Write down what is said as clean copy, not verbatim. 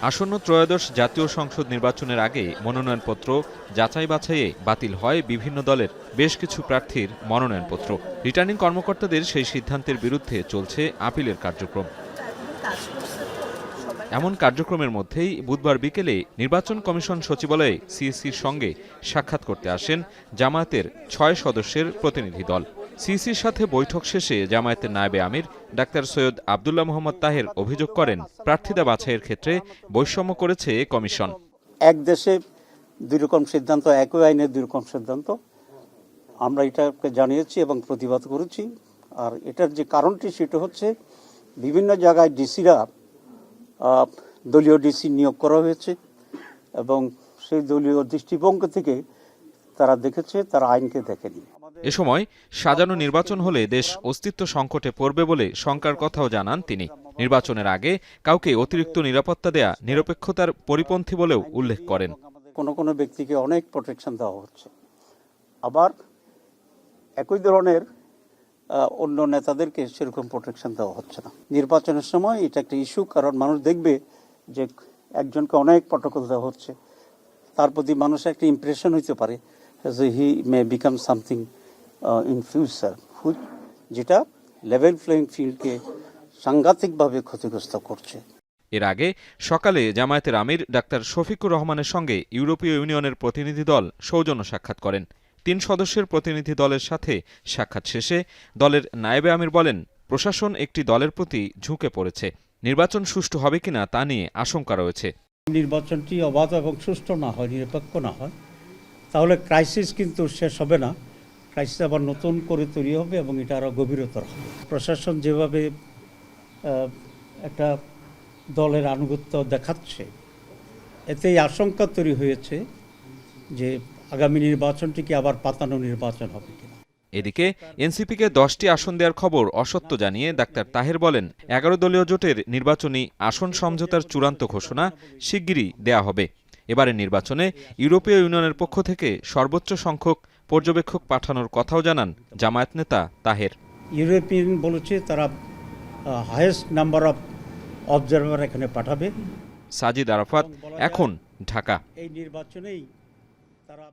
আসন্ন ত্রয়োদশ জাতীয় সংসদ নির্বাচনের আগে মনোনয়নপত্র যাচাই বাছাইয়ে বাতিল হয় বিভিন্ন দলের বেশ কিছু প্রার্থীর মনোনয়নপত্র। রিটার্নিং কর্মকর্তাদের সেই সিদ্ধান্তের বিরুদ্ধে চলছে আপিলের কার্যক্রম। এমন কার্যক্রমের মধ্যেই বুধবার বিকেলে নির্বাচন কমিশন সচিবালয়ে সিইসির সঙ্গে সাক্ষাৎ করতে আসেন জামায়াতের ৬ সদস্যের প্রতিনিধি দল। সিইসির সাথে বৈঠক শেষে জামায়াতের নায়েবে আমির ডাক্তার সৈয়দ আব্দুল্লাহ মোহাম্মদ তাহের অভিযোগ করেন, প্রার্থিতা বাছাইয়ের ক্ষেত্রে বৈষম্য করেছে কমিশন। এক দেশে দুই রকম সিদ্ধান্ত, একই আইনের দুই রকম সিদ্ধান্ত। আমরা এটাকে জানিয়েছি এবং প্রতিবাদ করেছি। আর এটার যে কারণটি সেটা হচ্ছে বিভিন্ন জায়গায় ডিসিরা দলীয় ডিসি নিয়োগ করা হয়েছে এবং সেই দলীয় দৃষ্টিভঙ্গি থেকে তারা দেখেছে, তারা আইনকে দেখেনি। এ সময় সাজানো নির্বাচন হলে দেশ অস্তিত্ব সংকটে পড়বে বলে শঙ্কার কথাও জানান তিনি। নির্বাচনের আগে কাউকে অতিরিক্ত নিরাপত্তা দেয়া নিরপেক্ষতার পরিপন্থী বলেও উল্লেখ করেন। কোনো কোনো ব্যক্তিকে অনেক প্রোটেকশন দেওয়া হচ্ছে, আবার একই ধরনের অন্য নেতাদেরকে সেরকম প্রোটেকশন দেওয়া হচ্ছে না। নির্বাচনের সময় এটা একটা ইস্যু, কারণ মানুষ দেখবে যে একজনকে অনেক প্রটোকল দেওয়া হচ্ছে, তার প্রতি মানুষের একটা ইমপ্রেশন হইতে পারে যে he may become something in future, যেটা লেভেল প্লেইং ফিল্ডকে সাংঘাতিকভাবে ক্ষতিগ্রস্ত করছে। এর আগে সকালে জামায়াতের আমির ডাক্তার শফিকুর রহমানের সঙ্গে ইউরোপীয় ইউনিয়নের প্রতিনিধি দল সৌজন্য সাক্ষাৎ করেন। ৩ সদস্যের প্রতিনিধি দলের সাথে সাক্ষাৎ শেষে দলের নায়েবে আমির বলেন, প্রশাসন একটি দলের প্রতি ঝুঁকে পড়েছে। নির্বাচন সুষ্ঠু হবে কিনা তা নিয়ে আশঙ্কা রয়েছে। নির্বাচনটি অবাধ এবং সুষ্ঠু না হয়, নিরপেক্ষ না হয়, তাহলে ক্রাইসিস কিন্তু শেষ হবে না। ক্রাইসিস আবার নতুন করে তৈরি হবে এবং এটা আরও গভীরতর হবে। প্রশাসন যেভাবে একটা দলের আনুগত্য দেখাচ্ছে, এতেই আশঙ্কা তৈরি হয়েছে যে আগামী নির্বাচনটি কি আবার পাতানো নির্বাচন হবে কিনা। এদিকে এনসিপিকে 10টি আসন দেওয়ার খবর অসত্য জানিয়ে ডাক্তার তাহের বলেন, 11 দলীয় জোটের নির্বাচনী আসন সমঝোতার চূড়ান্ত ঘোষণা শিগগিরই দেয়া হবে। এবারের নির্বাচনে ইউরোপীয় ইউনিয়নের পক্ষ থেকে সর্বোচ্চ সংখ্যক পর্যবেক্ষক পাঠানোর কথাও জানান জামায়াত নেতা তাহের। ইউরোপিয়ান বলেছে তারা হাইয়েস্ট নাম্বার অফ অবজারভার এখানে পাঠাবে। সাজিদ আরাফাত, এখন, ঢাকা। এই নির্বাচনেই তারা